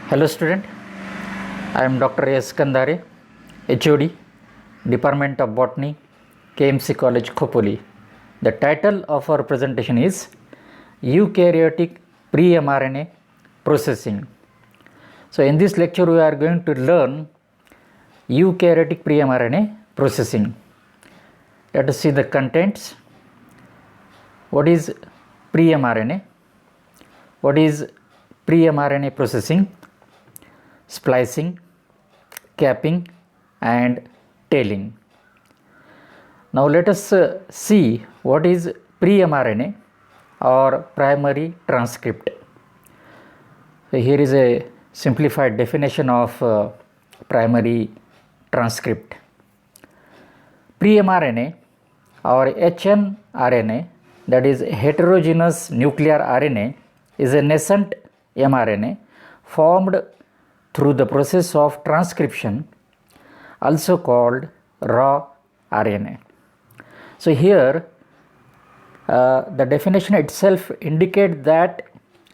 Hello student, I am Dr. S. Kandare, HOD, Department of Botany, KMC College, Khopoli. The title of our presentation is Eukaryotic Pre-mRNA Processing. So in this lecture we are going to learn eukaryotic pre-mRNA processing. Let us see the contents. What is pre-mRNA? What is pre-mRNA processing? Splicing, capping and tailing. Now let us see what is pre-mRNA or primary transcript. So here is a simplified definition of primary transcript. Pre-mRNA or hnRNA, that is heterogeneous nuclear RNA, is a nascent mRNA formed through the process of transcription, also called raw RNA. So here the definition itself indicates that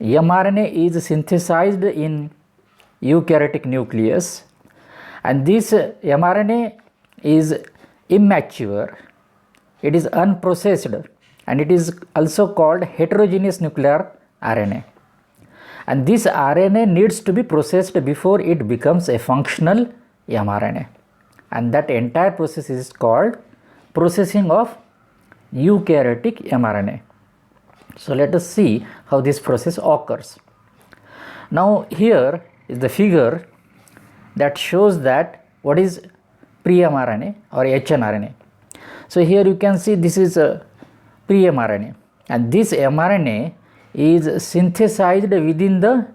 mRNA is synthesized in eukaryotic nucleus, and this mRNA is immature, it is unprocessed, and it is also called heterogeneous nuclear RNA. And this RNA needs to be processed before it becomes a functional mRNA, and that entire process is called processing of eukaryotic mRNA. So let us see how this process occurs. Now here is the figure that shows that what is pre-mRNA or hnRNA. So here you can see this is a pre-mRNA, and this mRNA is synthesized within the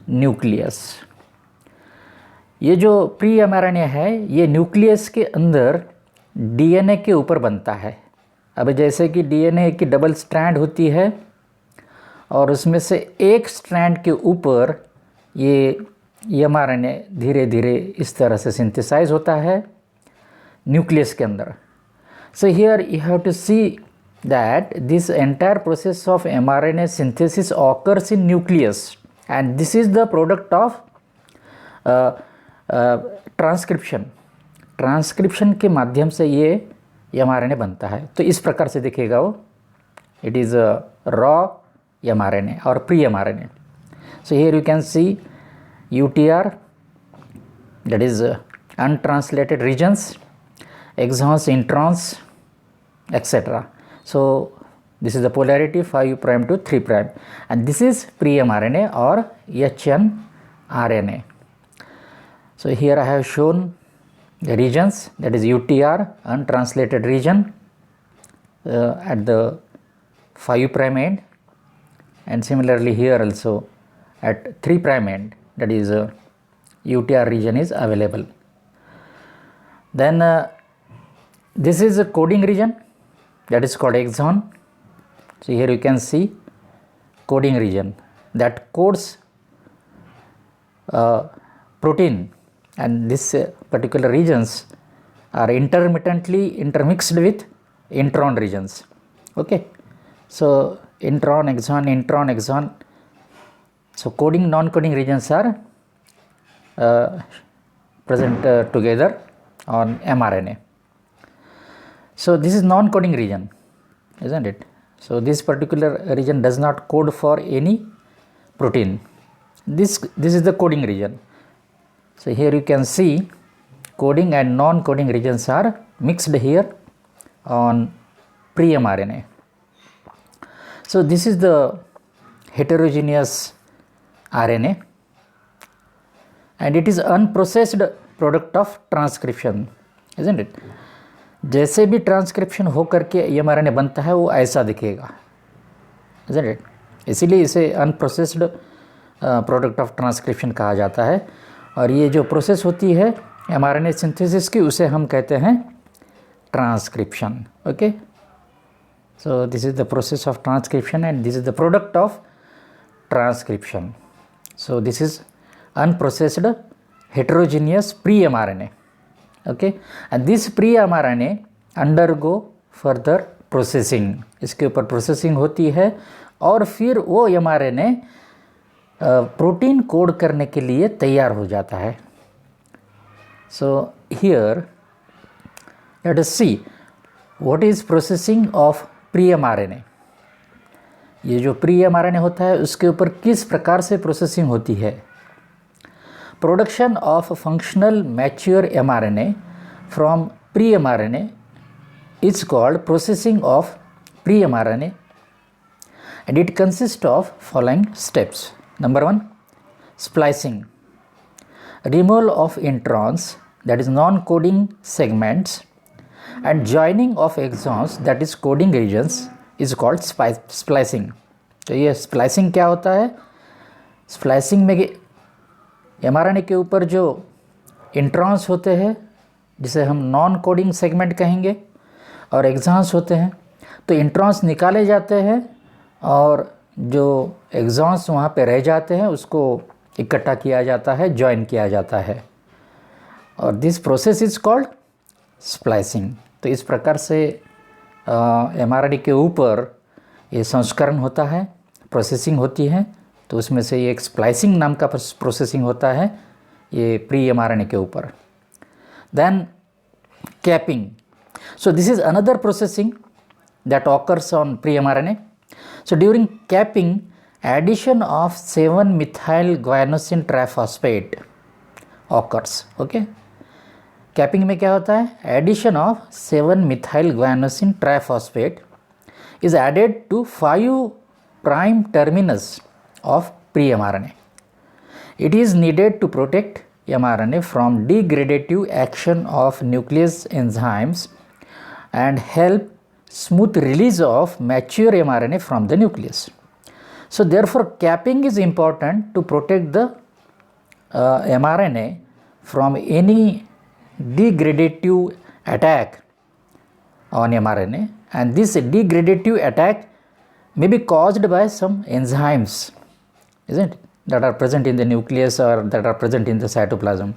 nucleus. ये जो pre mRNA है ये nucleus के अंदर DNA के ऊपर बनता है. अब जैसे कि डीएनए की डबल स्ट्रैंड होती है और उसमें से एक स्ट्रैंड के ऊपर ये mRNA धीरे धीरे इस तरह से सिंथेसाइज होता है न्यूक्लियस के अंदर. So here you have to see that this entire process of mRNA synthesis occurs in nucleus, and this is the product of transcription. Transcription के माध्यम से ये mRNA बनता है. तो इस प्रकार से दिखेगा वो, इट इज़ रॉ mRNA और pre mRNA. So here you can see UTR, that is untranslated regions, exons, introns, etc. So this is the polarity 5' to 3', and this is pre-mRNA or hnRNA. So here I have shown the regions, that is UTR, untranslated region at the 5' end, and similarly here also at 3' end, that is UTR region is available. Then this is a coding region, that is called exon. So here you can see coding region that codes protein, and this particular regions are intermittently intermixed with intron regions. Okay, so intron, exon. So coding, non-coding regions are present together on mRNA. So this is non-coding region, isn't it? So this particular region does not code for any protein. This is the coding region. So here you can see coding and non-coding regions are mixed here on pre-mRNA. So this is the heterogeneous RNA, and it is unprocessed product of transcription, isn't it? जैसे भी transcription हो करके mRNA बनता है वो ऐसा दिखेगा, isn't it? इसीलिए इसे अनप्रोसेस्ड प्रोडक्ट ऑफ ट्रांसक्रिप्शन कहा जाता है. और ये जो प्रोसेस होती है mRNA सिंथेसिस की, उसे हम कहते हैं transcription. Okay, so this is the process of transcription and this is the product of transcription. So this is unprocessed heterogeneous pre-mRNA. Okay, and this pre-mRNA undergo further processing. इसके ऊपर processing होती है और फिर वो mRNA प्रोटीन कोड करने के लिए तैयार हो जाता है. So here let us see what is processing of pre mRNA. ये जो प्री एमआरएनए होता है उसके ऊपर किस प्रकार से प्रोसेसिंग होती है. Production of functional mature mRNA from pre mRNA is called processing of pre mRNA and it consists of following steps. Number 1, splicing. Removal of introns, that is non-coding segments, and joining of exons, that is coding regions, is called splicing. तो ये splicing क्या होता है? splicing में mRNA के ऊपर जो introns होते हैं जिसे हम नॉन कोडिंग सेगमेंट कहेंगे और एक्सॉन्स होते हैं, तो इंट्रॉन्स निकाले जाते हैं और जो एक्सॉन्स वहाँ पे रह जाते हैं उसको इकट्ठा किया जाता है, जॉइन किया जाता है, और this process is called splicing. तो इस प्रकार से एमआरएनए के ऊपर ये संस्करण होता है, प्रोसेसिंग होती है, तो उसमें से ये एक स्प्लाइसिंग नाम का प्रोसेसिंग होता है ये प्री एमआरएनए के ऊपर. Then capping. So this is another processing that occurs on pre-mRNA. So during capping, addition of 7-methyl guanosine triphosphate occurs. Okay, capping में क्या होता है? Addition of 7-methyl guanosine triphosphate is added to 5' terminus of pre-mRNA. It is needed to protect mRNA from degradative action of nuclease enzymes and help smooth release of mature mRNA from the nucleus. So therefore capping is important to protect the mRNA from any degradative attack on mRNA, and this degradative attack may be caused by some enzymes, isn't it, that are present in the nucleus or that are present in the cytoplasm.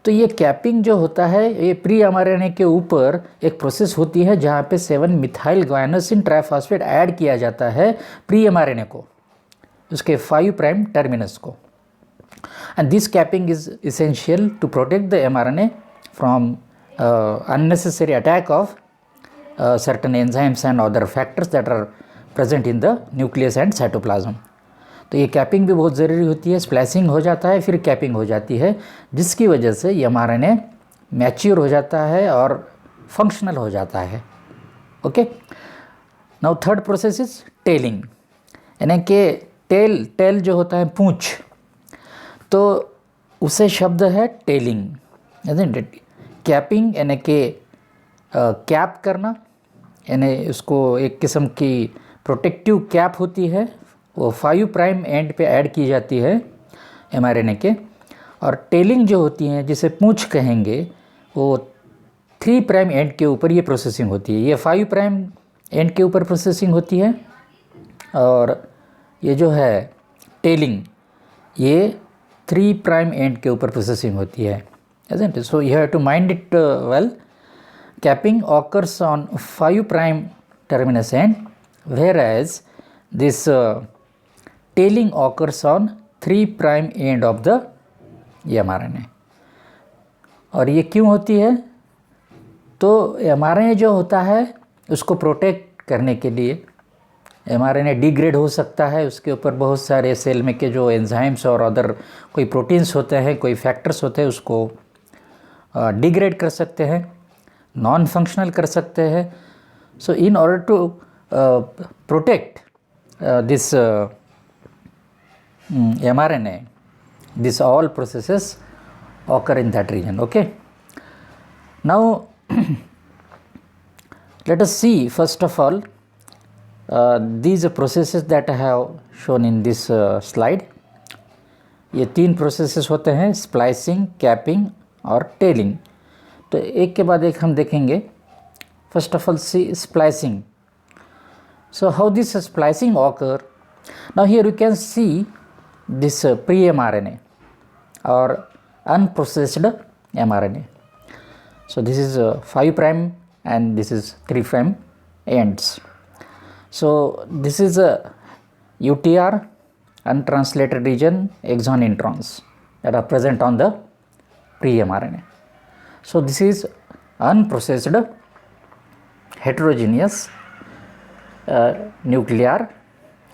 तो ये capping जो होता है ये pre mRNA के ऊपर एक process होती है जहाँ पे 7-मिथाइल गुआनोसिन ट्राइफॉस्फेट ऐड किया जाता है प्री एमआरएनए को, उसके 5' टर्मिनस को, and this capping is essential to protect the mRNA from unnecessary attack of certain enzymes and other factors that are present in the nucleus and cytoplasm. तो ये capping भी बहुत ज़रूरी होती है. स्प्लाइसिंग हो जाता है फिर कैपिंग हो जाती है, जिसकी वजह से ये एमआरएनए मैच्योर हो जाता है और फंक्शनल हो जाता है. Okay, now third process is telling. यानी कि टेल जो होता है पूंछ, तो उसे शब्द है टेलिंग. कैपिंग यानी कि कैप करना, यानी उसको एक किस्म की प्रोटेक्टिव कैप होती है, वो 5' एंड पे ऐड की जाती है एमआरएनए के, और टेलिंग जो होती है जिसे पूंछ कहेंगे वो 3' एंड के ऊपर ये प्रोसेसिंग होती है. ये 5' एंड के ऊपर प्रोसेसिंग होती है, और ये जो है टेलिंग ये 3' एंड के ऊपर प्रोसेसिंग होती है. isn't it? So you have to mind it well. Capping occurs on 5' terminus end, whereas this tailing occurs on 3' end of the mRNA. और ये क्यों होती है? तो mRNA जो होता है उसको प्रोटेक्ट करने के लिए, mRNA डिग्रेड हो सकता है, उसके ऊपर बहुत सारे सेल में के जो एंजाइम्स और अदर कोई प्रोटीन्स होते हैं, कोई फैक्टर्स होते हैं, उसको डिग्रेड कर सकते हैं, नॉन फंक्शनल कर सकते हैं. So in order to protect this mRNA, this all processes occur in that region. Okay, now let us see first of all these processes that I have shown in this slide. ये 3 processes होते हैं, splicing, capping और telling. तो एक के बाद एक हम देखेंगे. First of all see splicing. So how this splicing occur. Now here you can see this pre-mRNA or unprocessed mRNA. So this is 5' and this is 3' ends. So this is a UTR untranslated region, exon introns that are present on the pre-mRNA. So this is unprocessed heterogeneous nuclear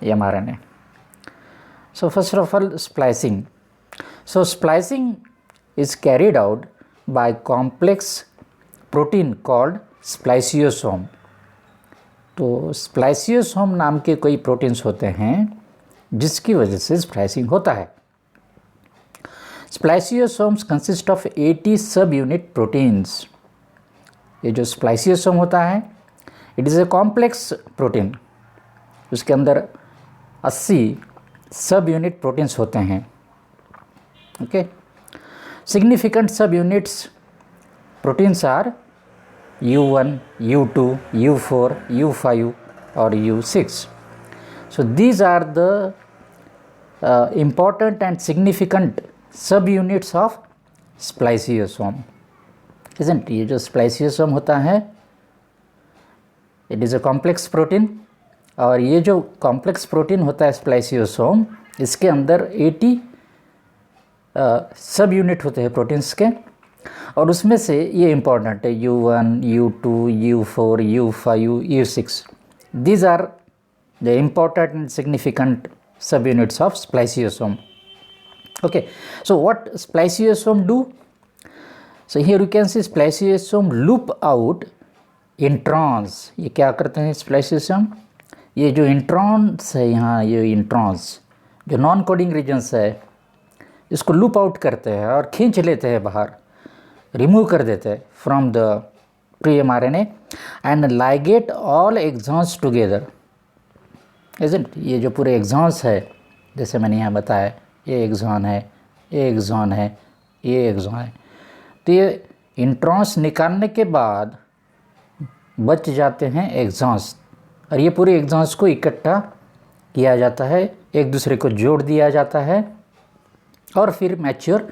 mRNA. So first of all, splicing. So splicing is carried out by complex protein called spliceosome. तो spliceosome नाम के कोई proteins होते हैं जिसकी वजह से splicing होता है. स्प्लाइसियोसोम्स consist of 80 sub unit proteins. ये जो स्प्लाइसियोसोम होता है it is a complex protein. उसके अंदर 80 सब यूनिट प्रोटीन्स होते हैं. Okay, significant sub units proteins are U1, U2, U4, U5 or U6. So these are the important and significant subunits of spliceosome, isn't it? ये जो spliceosome होता है it is a complex protein, और ये जो complex protein होता है spliceosome, इसके अंदर 80 सब यूनिट होते हैं प्रोटीन्स के, और उसमें से ये इम्पॉर्टेंट है U1, U2, U4, U5, U6. These are the important and significant subunits of spliceosome. Okay, so what spliceosome do? So here you can see spliceosome loop out introns. ये क्या करते हैं spliceosome? ये जो इंट्रॉन्स है यहाँ, ये इंट्रॉन्स जो नॉन कोडिंग रीजन्स है इसको लूप आउट करते हैं और खींच लेते हैं बाहर, रिमूव कर देते हैं from the pre-mRNA and ligate all exons together. Isn't ये जो पूरे एक्सॉन्स है, जैसे मैंने यहाँ बताया, ये एक्सॉन है, ये एक्सॉन है, ये एक्सॉन है. तो ये इंट्रॉन्स निकालने के बाद बच जाते हैं एक्सॉन्स, और ये पूरे एक्सॉन्स को इकट्ठा किया जाता है, एक दूसरे को जोड़ दिया जाता है और फिर मैच्योर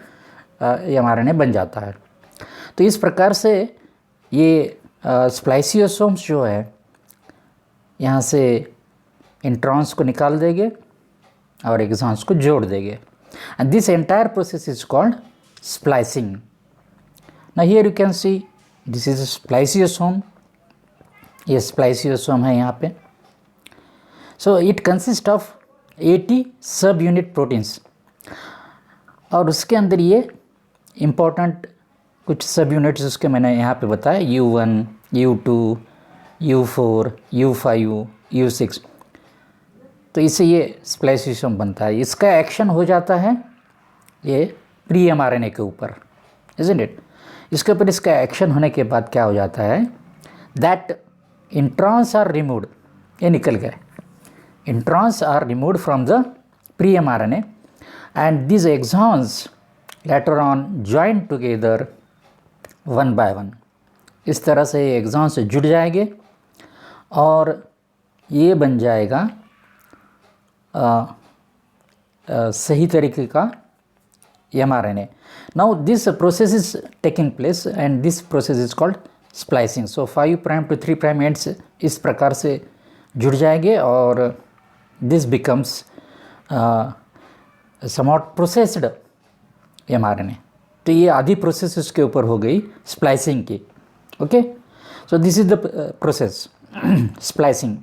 mRNA बन जाता है. तो इस प्रकार से ये स्प्लाइसियोसोम्स जो है यहाँ से इंट्रॉन्स को निकाल देंगे और एक्सॉन्स को जोड़ देंगे, and this entire process is called splicing. Now here you can see this is spliceosome. ये स्प्लाइसियोसोम है यहाँ पे. So it consist of 80 sub unit proteins, और उसके अंदर ये इम्पोर्टेंट कुछ सब यूनिट्स उसके मैंने यहाँ पे बताया, U1, U2, U4, U5, U6. तो इससे ये स्प्लाइसियोसोम बनता है. इसका एक्शन हो जाता है ये pre-mRNA के ऊपर, isn't it? इसके ऊपर इसका एक्शन होने के बाद क्या हो जाता है, दैट इंट्रॉन्स आर रिमूव्ड. ये निकल गए, introns are removed from the pre-mRNA and these exons later on join together one by one. इस तरह से ये एक्सॉन से जुड़ जाएंगे और ये बन जाएगा सही तरीके का mRNA. Now this process is taking place and this process is called splicing. So 5 prime to 3 prime ends इस प्रकार से जुड़ जाएंगे और this becomes somewhat processed mRNA. तो ये आधी प्रोसेस उसके ऊपर हो गई स्प्लाइसिंग की. Okay, so this is the process splicing.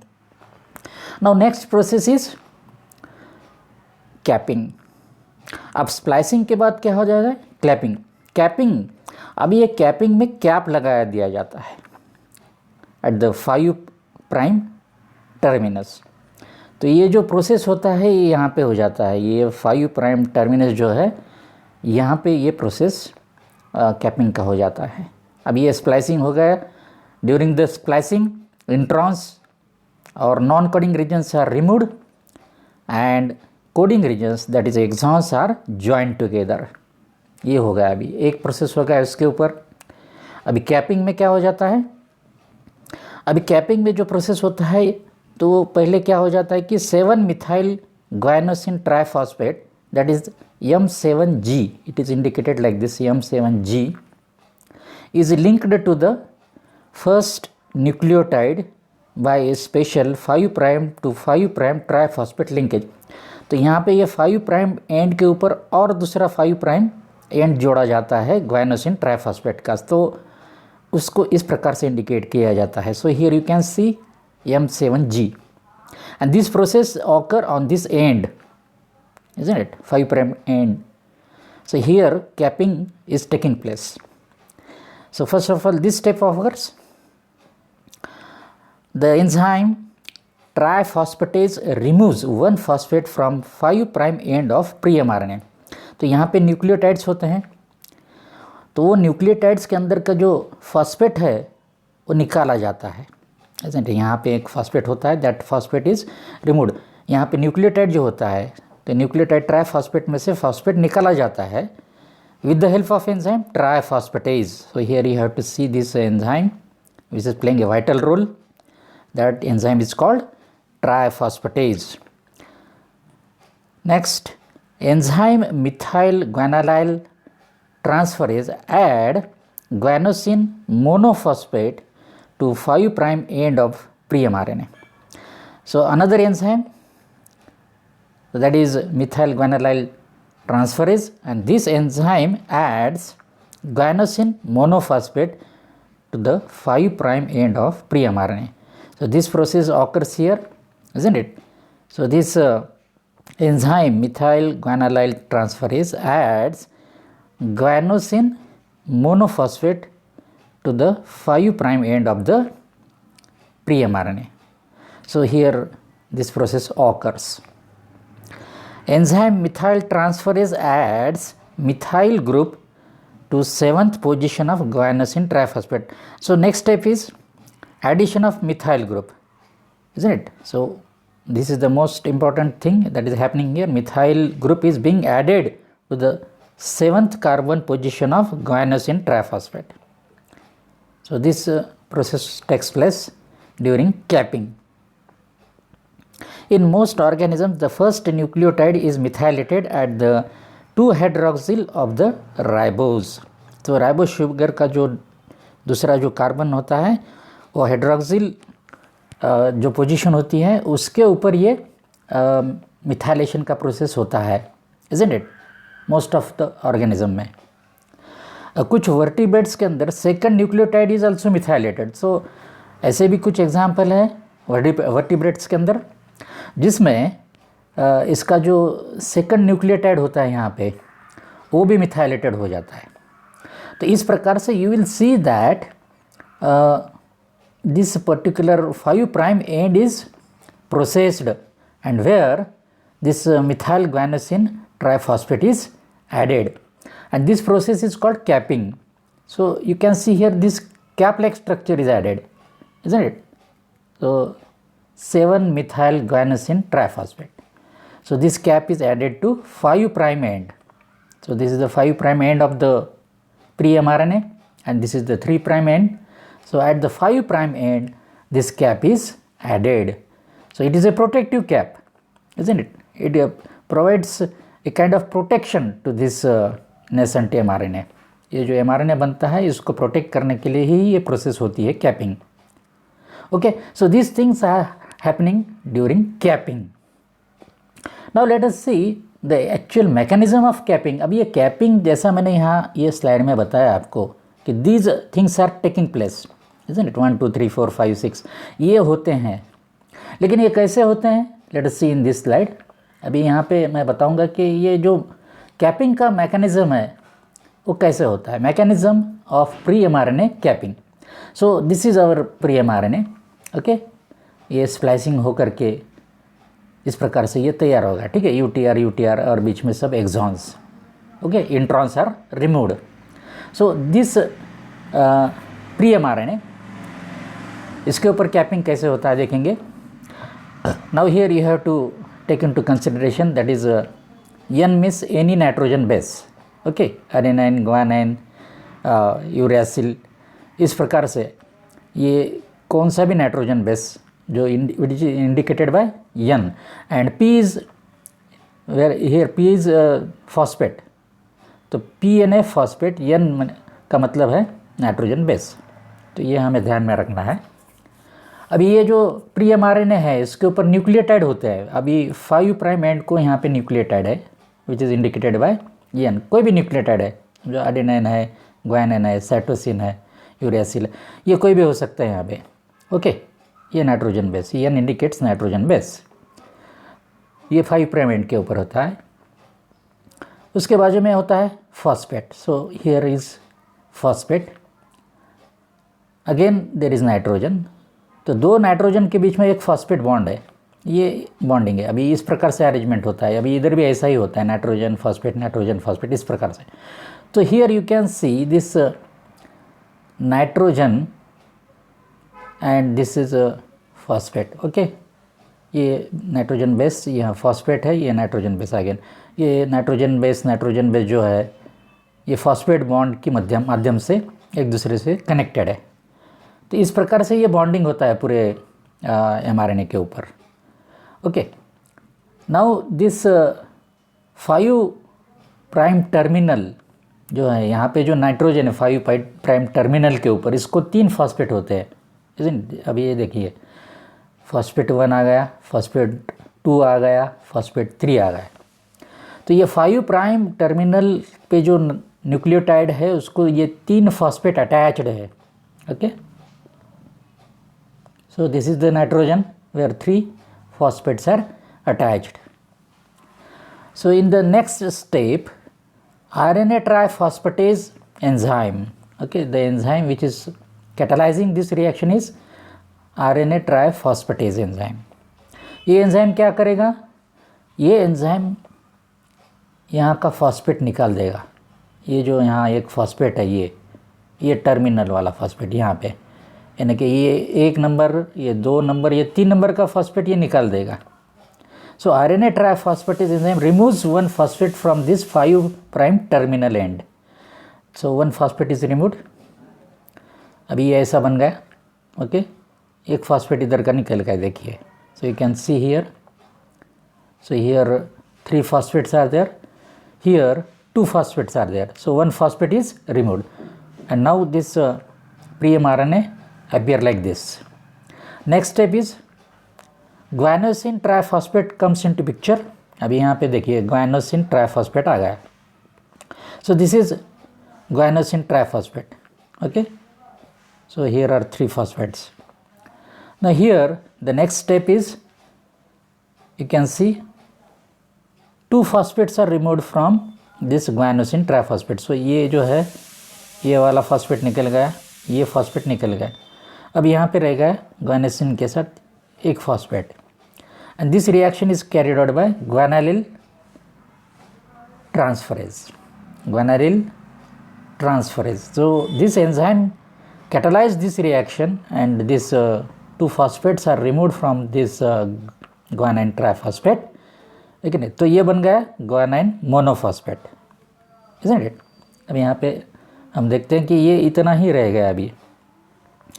Now next process is capping. अब स्प्लाइसिंग के बाद क्या हो जाएगा, क्लैपिंग. कैपिंग, अब ये कैपिंग में कैप लगाया दिया जाता है एट द 5 प्राइम टर्मिनस. तो ये जो प्रोसेस होता है ये यहाँ पे हो जाता है, ये 5 प्राइम टर्मिनस जो है यहाँ पे ये प्रोसेस कैपिंग का हो जाता है. अब ये स्प्लाइसिंग हो गया. ड्यूरिंग द स्प्लाइसिंग इंट्रॉन्स और non coding regions are removed and coding regions that is exons are joined together. ये हो गया, अभी एक प्रोसेस हो गया इसके ऊपर. अभी कैपिंग में क्या हो जाता है, अभी कैपिंग में जो प्रोसेस होता है तो पहले क्या हो जाता है कि 7 methyl guanosine triphosphate, that is M7G, it is indicated like this, M7G is linked to the first nucleotide by a special 5 prime to 5 prime triphosphate linkage. तो यहाँ पे ये 5 प्राइम एंड के ऊपर और दूसरा 5 प्राइम एंड जोड़ा जाता है ग्वाइनोसिन ट्राइफॉस्फेट का, तो उसको इस प्रकार से इंडिकेट किया जाता है. सो here you can C M7G and this process occur on this end, isn't it, 5 prime end. So here capping is taking place. So first of all this step occurs. The enzyme triphosphatase removes one phosphate from 5 prime end of pre-mRNA. तो यहाँ पे nucleotides होते हैं, तो वो nucleotides के अंदर का जो फॉस्फेट है वो निकाला जाता है. यहाँ पे एक फॉस्फेट होता है, दैट फॉस्फेट इज रिमूव्ड. यहाँ पे न्यूक्लियोटाइड जो होता है, तो न्यूक्लियोटाइड ट्राइफॉस्फेट में से फॉस्फेट निकाला जाता है with the help of enzyme triphosphatase. So here you have to see this enzyme which is playing a vital role. That enzyme is called triphosphatase. Next, enzyme methyl guanylyl transferase add guanosine monophosphate to 5 prime end of pre-mRNA. So another enzyme, that is methyl guanylyl transferase, and this enzyme adds guanosine monophosphate to the 5 prime end of pre-mRNA. So this process occurs here, isn't it? So this enzyme methyl guanylyl transferase adds guanosine monophosphate to the 5 prime end of the pre-mRNA. So here this process occurs. Enzyme methyl transferase adds methyl group to 7th position of guanosine triphosphate. So next step is addition of methyl group, isn't it? So this is the most important thing that is happening here. Methyl group is being added to the 7th carbon position of guanosine triphosphate. So this process takes place during capping. In most organisms, the first nucleotide is methylated at the 2-hydroxyl of the ribose. तो ribose sugar का जो दूसरा जो carbon होता है वो hydroxyl जो position होती है उसके ऊपर ये मिथाइलेशन का प्रोसेस होता है, isn't it? Most of the organism में. कुछ वर्टिब्रेट्स के अंदर second nucleotide is also methylated. So ऐसे भी कुछ एग्जांपल है वर्टिब्रेट्स के अंदर जिसमें इसका जो सेकंड न्यूक्लियोटाइड होता है यहाँ पे वो भी मिथाइलेटेड हो जाता है. तो इस प्रकार से you will see that this particular 5 prime end is processed and where this methyl guanosine triphosphate is added, and this process is called capping. So you can see here this cap like structure is added, isn't it? So 7-methyl guanosine triphosphate. So this cap is added to 5 prime end. So this is the 5 prime end of the pre-mRNA and this is the 3 prime end. So at the 5 prime end this cap is added. So it is a protective cap, isn't it? It provides a kind of protection to this nascent mRNA. ये जो mRNA बनता है इसको protect करने के लिए ही ये process होती है capping. Okay, so these things are happening during capping. Now let us see the actual mechanism of capping. अब ये capping जैसा मैंने यहाँ ये स्लाइड में बताया आपको कि these things are taking place, isn't it? 1 2 3 4 5 6 ये होते हैं, लेकिन ये कैसे होते हैं? Let us see in this slide. अभी यहाँ पे मैं बताऊँगा कि ये जो कैपिंग का मैकेनिज़्म है वो कैसे होता है. Mechanism of pre mRNA capping. So this is our pre mRNA. Okay, ये स्प्लाइसिंग हो करके इस प्रकार से ये तैयार होगा. ठीक है, यूटीआर और बीच में सब exons. Okay, introns are removed. So this pre mRNA इसके ऊपर कैपिंग कैसे होता है देखेंगे. Now here you have to take into consideration that is N means any nitrogen base. Okay, adenine, guanine, uracil. इस प्रकार से ये कौन सा भी नाइट्रोजन बेस जो indicated by N and P is where here P is phosphate. तो PNA phosphate, N का मतलब है नाइट्रोजन बेस. तो ये हमें ध्यान में रखना है. अभी ये जो प्री एमआरएनए है इसके ऊपर न्यूक्लियोटाइड होते हैं। अभी 5 प्राइम एंड को यहाँ पे न्यूक्लियोटाइड है which is indicated by N. कोई भी न्यूक्लियोटाइड है, जो एडेनाइन है, ग्वानिन है, साइटोसिन है, यूरेसिल, ये कोई भी हो सकता है यहाँ पे। ओके, ये nitrogen base, N indicates nitrogen base. ये 5 प्राइम एंड के ऊपर होता है। उसके बाजू में होता है phosphate. So here is phosphate, again there is nitrogen. तो दो नाइट्रोजन के बीच में एक फॉस्फेट बॉन्ड है, ये बॉन्डिंग है। अभी इस प्रकार से अरेंजमेंट होता है। अभी इधर भी ऐसा ही होता है, नाइट्रोजन फॉस्फेट इस प्रकार से। तो here you can see this nitrogen and this is phosphate. Okay, ये नाइट्रोजन बेस, यहाँ फॉस्फेट है, ये नाइट्रोजन बेस। अगेन ये नाइट्रोजन बेस जो है ये फॉस्फेट बॉन्ड के माध्यम से एक दूसरे से कनेक्टेड है। तो इस प्रकार से ये बॉन्डिंग होता है पूरे एमआरएनए के ऊपर। Okay, now this 5 prime terminal जो है यहाँ पे, जो नाइट्रोजन है 5 प्राइम टर्मिनल के ऊपर, इसको 3 फॉस्फेट होते हैं। अभी ये देखिए, फॉस्फेट 1 आ गया, फॉस्फेट 2 आ गया, फॉस्फेट 3 आ गया। तो ये 5 प्राइम टर्मिनल पे जो न्यूक्लियोटाइड है उसको ये 3 फॉस्फेट अटैच्ड है। Okay, so this is the nitrogen where 3 phosphates are attached. So in the next step, RNA triphosphatase enzyme, okay, the enzyme which is catalyzing this reaction is RNA triphosphatase enzyme. ये enzyme क्या करेगा? ये enzyme यहाँ का phosphate निकाल देगा। ये जो यहाँ एक फॉस्फेट है, ये टर्मिनल वाला फॉस्फेट यहाँ पे, यानी कि ये 1 नंबर, ये 2 नंबर, ये 3 नंबर का फॉस्फेट ये निकाल देगा। So RNA triphosphatase enzyme removes 1 phosphate from this 5 prime terminal end. So 1 phosphate is removed. अभी ये ऐसा बन गया। ओके, एक फॉस्फेट इधर का निकल गया, देखिए। सो you can see here, so here 3 phosphates are there, here 2 phosphates are there, so 1 phosphate is removed, and now this pre-mRNA appear like this. Next step is guanosine triphosphate comes into picture. अभी यहाँ पे देखिए guanosine triphosphate आ गया. So this is guanosine triphosphate. Okay, so here are 3 phosphates. Now here the next step is, you can see 2 phosphates are removed from this guanosine triphosphate. So ये जो है, ये वाला फॉस्फेट निकल गया, ये फॉस्फेट निकल गया। अब यहाँ पे रह गया guanosine के साथ एक phosphate, and this reaction is carried out by guanylyl transferase. Guanylyl transferase. So this enzyme catalyzes this reaction, and this 2 phosphates are removed from this guanine triphosphate. ठीक है नहीं, तो ये बन गया guanine monophosphate, isn't it? अब यहाँ पे हम देखते हैं कि ये इतना ही रह गया। अभी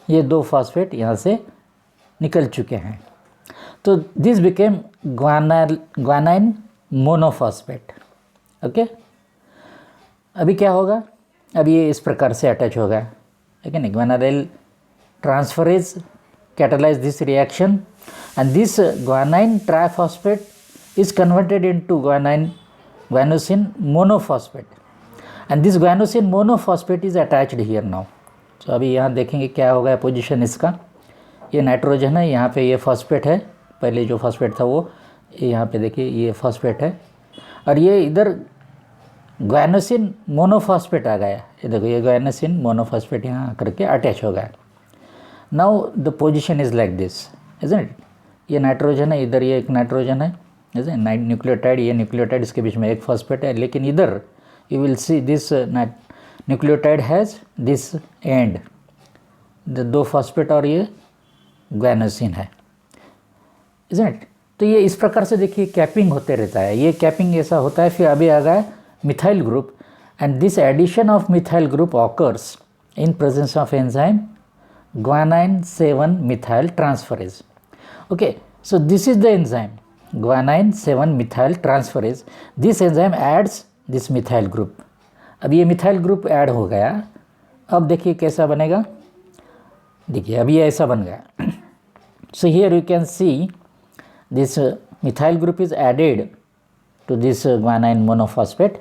ये 2 फॉस्फेट यहाँ से निकल चुके हैं, तो this became guanine monophosphate. Okay, अभी क्या होगा? अब ये इस प्रकार से अटैच होगा, ठीक है नहीं? guanylyl transferase catalyze this reaction, and this guanine triphosphate is converted into guanosine monophosphate, and this guanosine monophosphate is attached here now. So अभी यहाँ देखेंगे क्या होगा पोजीशन इसका। ये नाइट्रोजन है, यहाँ पे ये फॉस्फेट है, पहले जो फॉस्फेट था वो, यहाँ पे देखिए ये फॉस्फेट है, और ये इधर guanosine मोनोफॉस्फेट आ गया। ये देखो ये guanosine मोनोफॉस्फेट यहाँ करके अटैच हो गया। Now the position is like this, isn't it? ये नाइट्रोजन है, इधर ये एक नाइट्रोजन है, न्यूक्लियोटाइड, ये न्यूक्लियोटाइड, इसके बीच में एक फॉस्फेट है, लेकिन इधर you will see this nucleotide has this and, the 2 phosphate और ये guanosine है, इज़न्ट इट? तो ये इस प्रकार से देखिए कैपिंग होते रहता है, ये कैपिंग ऐसा होता है। फिर अभी आ गया methyl group, and this addition of methyl group occurs in presence of enzyme guanine 7 methyl transferase. Okay, so this is the enzyme guanine 7 methyl transferase. This enzyme adds this methyl group. अब ये methyl group add हो गया। अब देखिए कैसा बनेगा, देखिए अभी ऐसा बन गया। So here you can see this methyl group is added to this guanine monophosphate.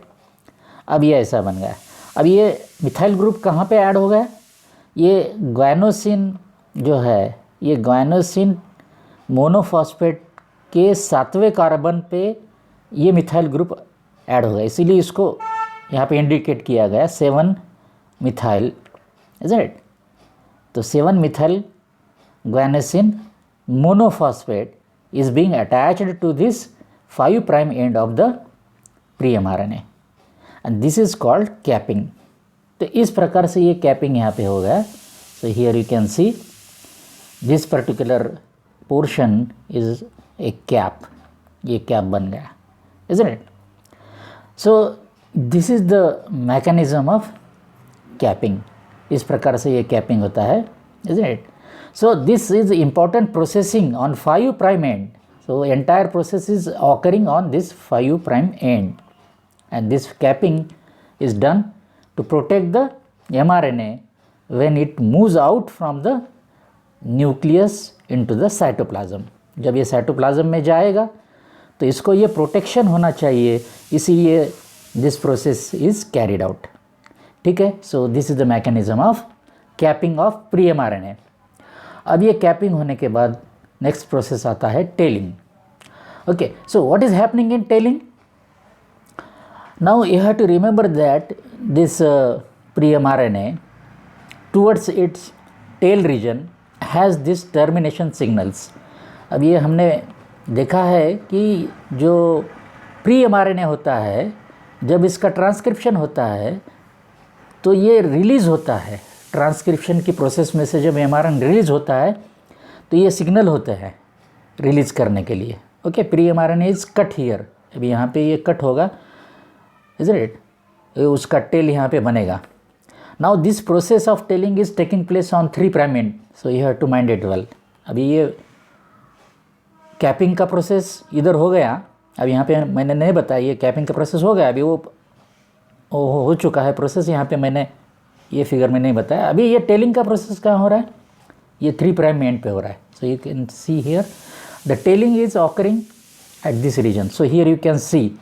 अब ये ऐसा बन गया. अब ये मिथाइल ग्रुप कहाँ पे ऐड हो गया? ये ग्वानोसिन जो है, ये ग्वानोसिन मोनोफॉस्फेट के 7वें कार्बन पे ये मिथाइल ग्रुप ऐड हो गया, इसीलिए इसको यहाँ पे इंडिकेट किया गया 7 मिथाइल, isn't it? तो 7 methyl guanosine monophosphate is being attached to this 5' end of the pre-mRNA and this is called capping. तो इस प्रकार से ये कैपिंग यहाँ पे हो गया. So here you can see this particular portion is a cap. ये कैप बन गया, isn't it? So this is the mechanism of capping. इस प्रकार से ये कैपिंग होता है, isn't it? So this is important processing on 5' end. So entire process is occurring on this 5' end, and this capping is done to protect the mRNA when it moves out from the nucleus into the cytoplasm. जब ये cytoplasm में जाएगा तो इसको ये protection होना चाहिए, इसीलिए this process is carried out. ठीक है. सो this is the mechanism of capping of pre mRNA. अब ये कैपिंग होने के बाद नेक्स्ट प्रोसेस आता है tailing. Okay, so what is happening in tailing? Now you have to remember that this pre mRNA towards its tail region has this termination signals. अब ये हमने देखा है कि जो प्री mRNA होता है, जब इसका ट्रांसक्रिप्शन होता है तो ये रिलीज़ होता है. ट्रांसक्रिप्शन की प्रोसेस में से जब mRNA रिलीज़ होता है तो ये सिग्नल होते हैं रिलीज़ करने के लिए. Okay, pre mRNA is cut here. अभी यहाँ पे ये कट होगा, इज़न्ट इट? उसका टेल यहाँ पे बनेगा. Now this process of tailing is taking place on 3' end. So you have to mind it well. अभी ये कैपिंग का प्रोसेस इधर हो गया. अब यहाँ पे मैंने नहीं बताया, ये कैपिंग का प्रोसेस हो गया, अभी वो हो चुका है प्रोसेस. यहाँ पे मैंने ये फिगर में नहीं बताया. अभी ये टेलिंग का प्रोसेस कहाँ हो रहा है? ये 3' end पे हो रहा है. So you can see here the tailing is occurring at this region. So here you can see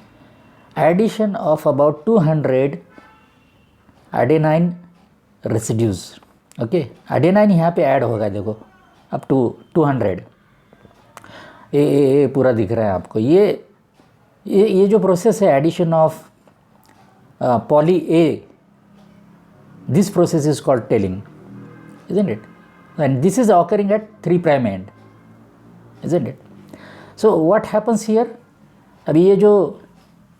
addition of about 200 adenine residues. Okay, adenine यहाँ पे ऐड होगा, देखो अप टू 200. ये पूरा दिख रहा है आपको. ये जो प्रोसेस है addition of poly A, this process is called telling, isn't it? And this is occurring at 3' end, isn't it? So what happens here? अभी ये जो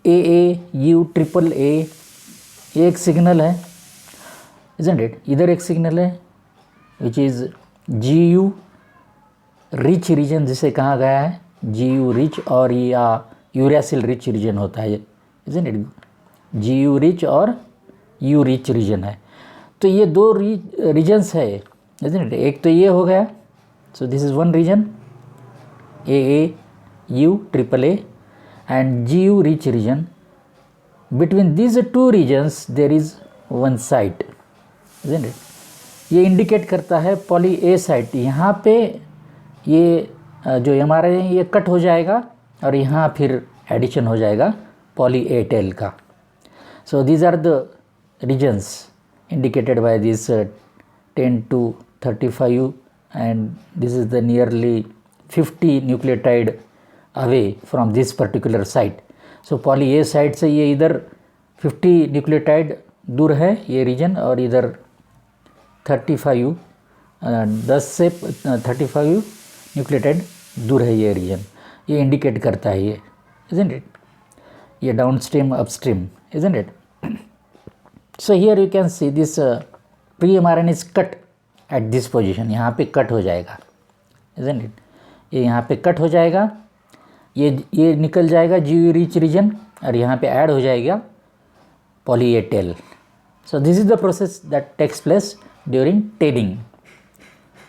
AAU ये एक सिग्नल है, isn't it? इधर एक सिग्नल है which is GU rich region जिसे कहा गया है, GU रिच, और या यूरासिल रिच रीजन होता है, isn't it? GU रिच और U रिच रीजन है. तो ये दो रीजन्स है, isn't it? एक तो ये हो गया. So this is one region AAU AAA and GU rich region. Between these two regions there is one site, isn't it? ये इंडिकेट करता है पॉली ए साइट. यहाँ पे ये जो mRNA है ये कट हो जाएगा और यहाँ फिर एडिशन हो जाएगा पॉली ए टेल का. So these are the regions indicated by this 10 to 35, and this is the nearly 50 nucleotide away from this particular site. So poly A site से ये इधर 50 nucleotide दूर है ये रीजन, और इधर 35 10 से 35 न्यूक्लियोटाइड दूर है ये रीजन. ये इंडिकेट करता है ये, isn't it? ये downstream upstream, isn't it? So here you can see this pre-mRNA is cut at this position. यहाँ पे कट हो जाएगा, isn't it? ये यहाँ पे कट हो जाएगा, ये निकल जाएगा GU रिच रीजन और यहाँ पे ऐड हो जाएगा poly A tail. So this is the process that takes place during tailing,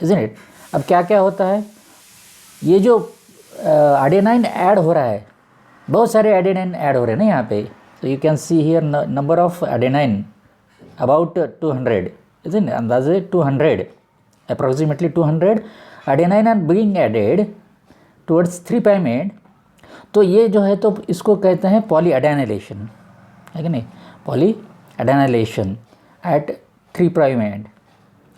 isn't it? अब क्या क्या होता है, ये जो एडेनाइन ऐड हो रहा है, बहुत सारे एडेनाइन ऐड हो रहे हैं ना यहाँ पे. So you can see here number of adenine about 200, isn't it? अंदाजे 200, approximately 200 adenine are being added towards 3 prime end, तो ये जो है तो इसको कहते हैं पॉलीएडेनाइलेशन, है कि नहीं, polyadenylation at 3 prime end.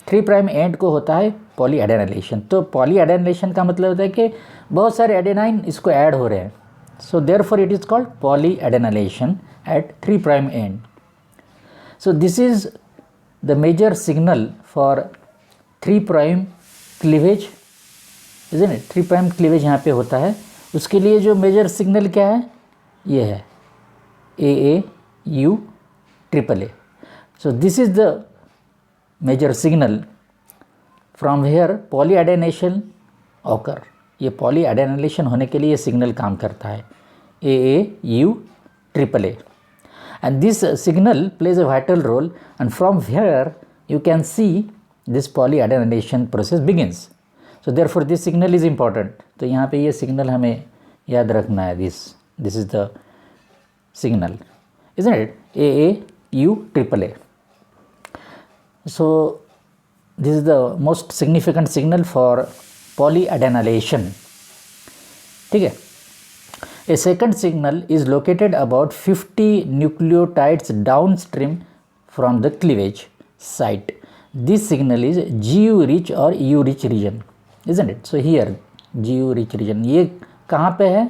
3 prime end को होता है पॉलीएडेनाइलेशन। तो पॉलीएडेनाइलेशन का मतलब होता है कि बहुत सारे एडेनाइन इसको ऐड हो रहे हैं, so therefore it is called polyadenylation at 3 prime end. So this is the major signal for 3 prime cleavage, isn't it. 3 prime cleavage यहाँ पे होता है, उसके लिए जो मेजर सिग्नल क्या है, ये है AAU AAA। So this is the major signal from where polyadenylation occur। ये polyadenylation होने के लिए ये सिग्नल काम करता है AAU AAA, and this signal plays a vital role, and from here you can see this polyadenylation process begins। So therefore this signal is important। तो यहाँ पे ये सिग्नल हमें याद रखना है, this is the signal, isn't it, AAU AAA। So this is the most significant signal for polyadenylation, ठीक है। A second signal is located about 50 nucleotides downstream from the cleavage site। This signal is GU-rich or U-rich region, isn't it? So here GU-rich region, ये कहाँ पे है,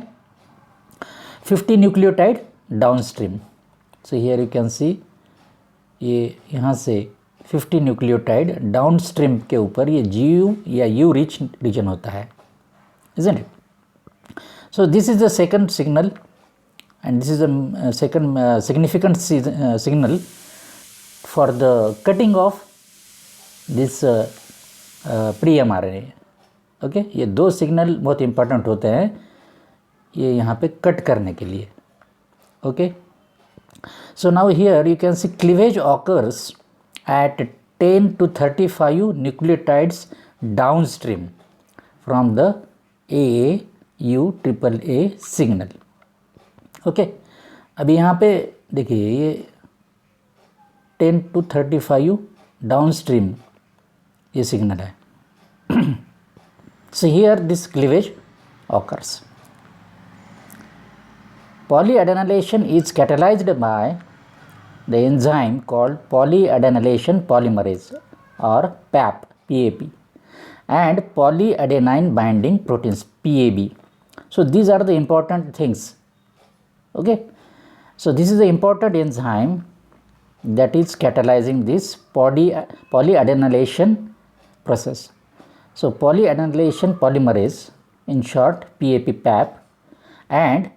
50 nucleotide downstream। So here you can see ये यहाँ से 50 nucleotide downstream के ऊपर ये GU या U रिच रीजन होता है, isn't it? So this is the second signal, and this is the second significant signal for the cutting of this pre-mRNA। Okay, ये दो सिग्नल बहुत इंपॉर्टेंट होते हैं ये यहाँ पे कट करने के लिए। Okay, so now here you can see cleavage occurs at 10 to 35 nucleotides downstream from the AAU AAA signal। Okay, अभी यहाँ पे देखिए ये 10 to 35 डाउनस्ट्रीम ये सिग्नल है। So here this cleavage occurs। Polyadenylation is catalyzed by the enzyme called polyadenylation polymerase or PAP, and polyadenine binding proteins, PAB। So these are the important things। Okay, so this is the important enzyme that is catalyzing this polyadenylation process। So polyadenylation polymerase, in short PAP, and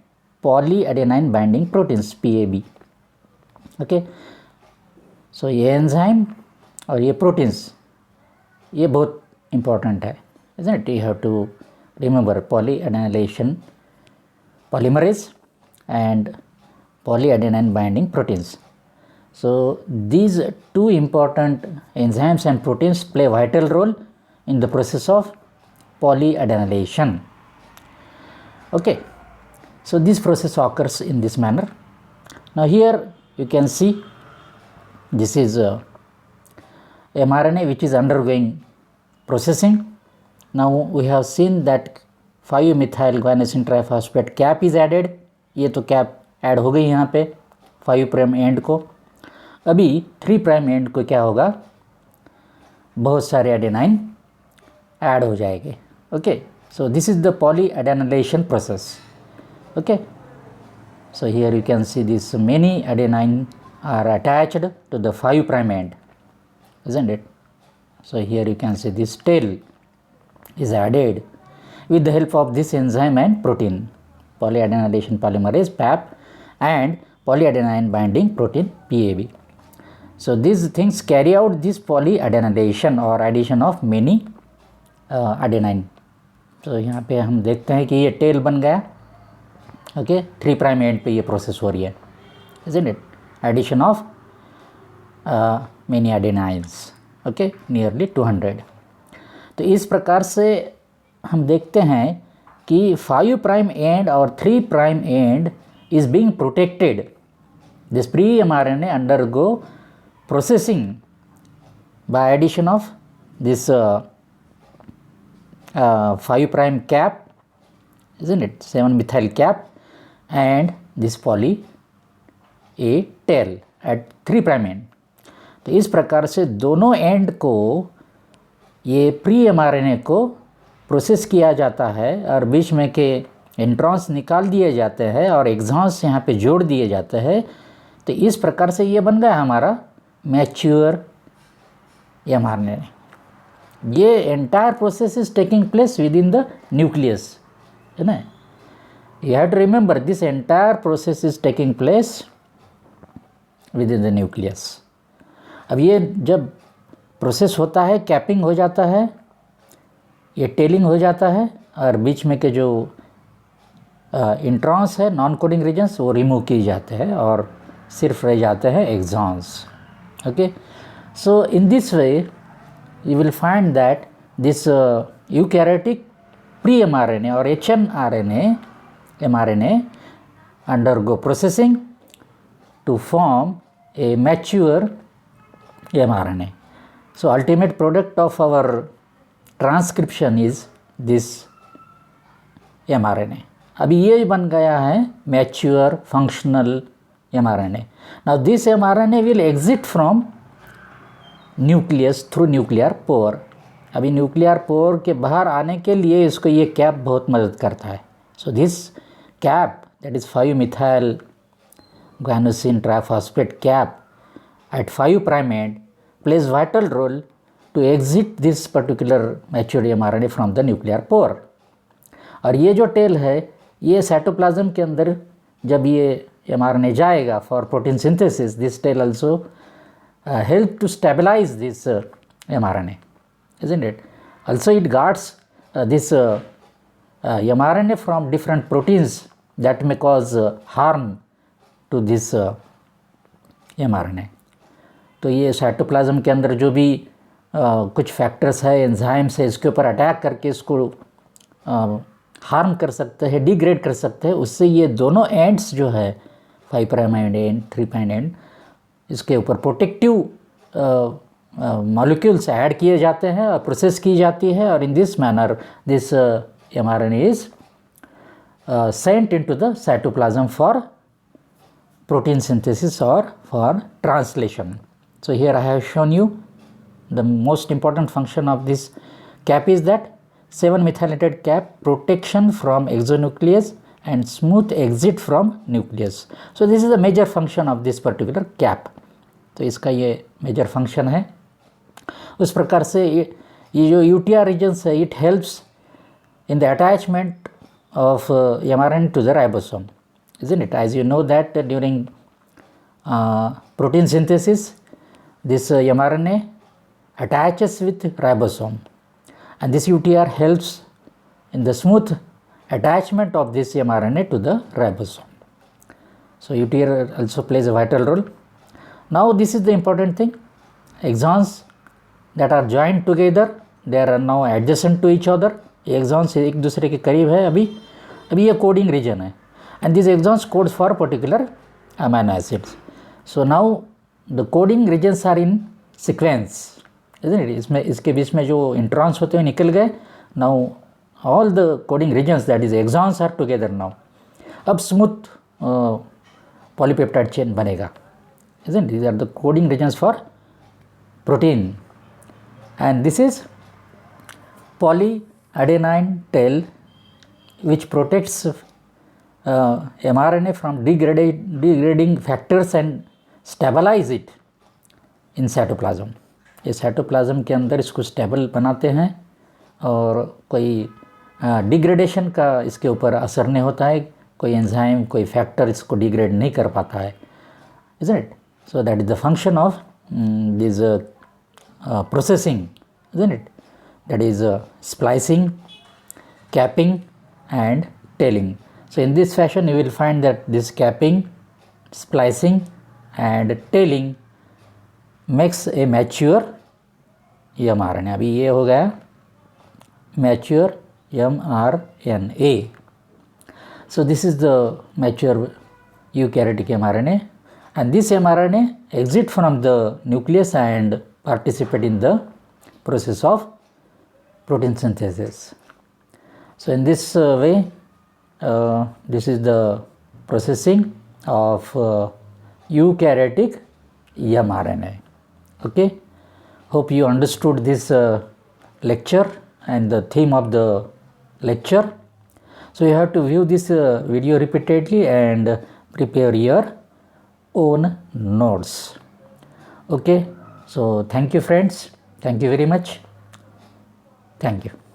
polyadenine binding proteins, PAB। Okay, so ये enzyme और ये proteins ये बहुत important है, isn't it? You have to remember polyadenylation polymerase and polyadenine binding proteins। So these two important enzymes and proteins play a vital role in the process of polyadenylation। Okay, so this process occurs in this manner। Now here you can see this is mRNA which is undergoing processing। Now we have seen that 5-methyl guanosine triphosphate cap is added। ये तो cap add हो गई यहाँ पे 5 prime end को। अभी 3 prime end को क्या होगा, बहुत सारे एडेनाइन ऐड हो जाएंगे। Okay, so this is the polyadenylation process. Okay, so here you can see this many adenine are attached to the 5 prime end, isn't it? So here you can see this tail is added with the help of this enzyme and protein, polyadenylation polymerase PAP and polyadenine binding protein, PAB। So these things carry out this polyadenylation or addition of many adenine। तो यहाँ पे हम देखते हैं कि ये tell बन गया। ओके, 3 प्राइम एंड पे ये प्रोसेस हो रही है, isn't it? Addition of many adenines, okay, nearly 200। तो इस प्रकार से हम देखते हैं कि 5 प्राइम एंड और 3 prime end is being protected. This pre-mRNA undergo processing by addition of this 5 prime cap, isn't it, 7 methyl cap, and this poly A tail at 3 prime end. तो इस प्रकार से दोनों एंड को ये प्री एमआरएनए को process किया जाता है और बीच में के इंट्रॉन्स निकाल दिए जाते हैं और एक्सॉन्स यहाँ पे जोड़ दिए जाते हैं। तो इस प्रकार से ये बन गया हमारा मैच्योर एमआरएनए। ये entire process is taking place within the nucleus, है ना। You have to remember this entire process is taking place within the nucleus. अब ये जब प्रोसेस होता है, कैपिंग हो जाता है, ये टेलिंग हो जाता है और बीच में के जो इंट्रॉन्स है, नॉन कोडिंग रीजन्स, वो रिमूव किए जाते हैं और सिर्फ रह जाते हैं exons. Okay, so in this way you will find that this eukaryotic pre-mRNA or mRNA undergo processing to form a mature mRNA. So ultimate product of our transcription is this mRNA. अभी ये बन गया है mature functional mRNA. Now this mRNA will exit from nucleus through nuclear pore. अभी nuclear pore के बाहर आने के लिए इसको ये कैप बहुत मदद करता है। So this cap, that is 5 methyl guanosine triphosphate cap at 5 prime end plays vital role to exit this particular mature mRNA from the nuclear pore। और ये जो टेल है, ये साइटोप्लाज्म के अंदर जब ये mRNA जाएगा for protein synthesis, this tail also help to stabilize this mRNA, isn't it? Also it guards this mRNA from different proteins that may cause harm to this mRNA। तो ये cytoplasm के अंदर जो भी कुछ फैक्टर्स है, enzymes है, इसके ऊपर अटैक करके इसको हार्म कर सकते हैं, डिग्रेड कर सकते हैं। उससे ये दोनों एंड्स जो है 5 प्राइम एंड 3 प्राइम एंड, इसके ऊपर प्रोटेक्टिव मॉलिक्यूल्स ऐड किए जाते हैं और प्रोसेस की जाती है और in this manner this mRNA is sent into the cytoplasm for protein synthesis और for translation. So here I have shown you the most important function of this cap is that 7 methylated cap protection from exonuclease and smooth exit from nucleus. So this is the major function of this particular cap। तो इसका ये major function है। उस प्रकार से ये जो UTR regions है, it helps in the attachment of mRNA to the ribosome, isn't it? As you know that during protein synthesis, this mRNA attaches with ribosome, and this UTR helps in the smooth attachment of this mRNA to the ribosome. So UTR also plays a vital role. Now this is the important thing, exons that are joined together, they are now adjacent to each other। exons एक दूसरे के करीब है। अभी ये coding region है and these exons codes for particular amino acids। So now the coding regions are in sequence, isn't it? इसमें इसके बीच में जो इंट्रॉन्स होते हैं निकल गए। now all the coding regions, that is exons, are together now। अब स्मूथ पॉलीपेप्टाइड चेन बनेगा, isn't it? These are the coding regions for protein, and this is polyadenine tail which protects mRNA from degrading factors and stabilize it in cytoplasm। ये cytoplasm के अंदर इसको stable बनाते हैं और कोई डिग्रेडेशन का इसके ऊपर असर नहीं होता है, कोई एंजाइम, कोई फैक्टर इसको डिग्रेड नहीं कर पाता है, isn't it? So that is the function of this processing, isn't it? That is splicing, capping and tailing। So in this fashion you will find that this capping, splicing and tailing makes a mature mRNA। अभी ये हो गया mature mRNA। So this is the mature eukaryotic mRNA, and this mRNA exit from the nucleus and participate in the process of protein synthesis. So in this way, this is the processing of eukaryotic mRNA. Okay, hope you understood this lecture and the theme of the lecture. So you have to view this video repeatedly and prepare your own notes. Okay, so thank you friends, thank you very much, thank you.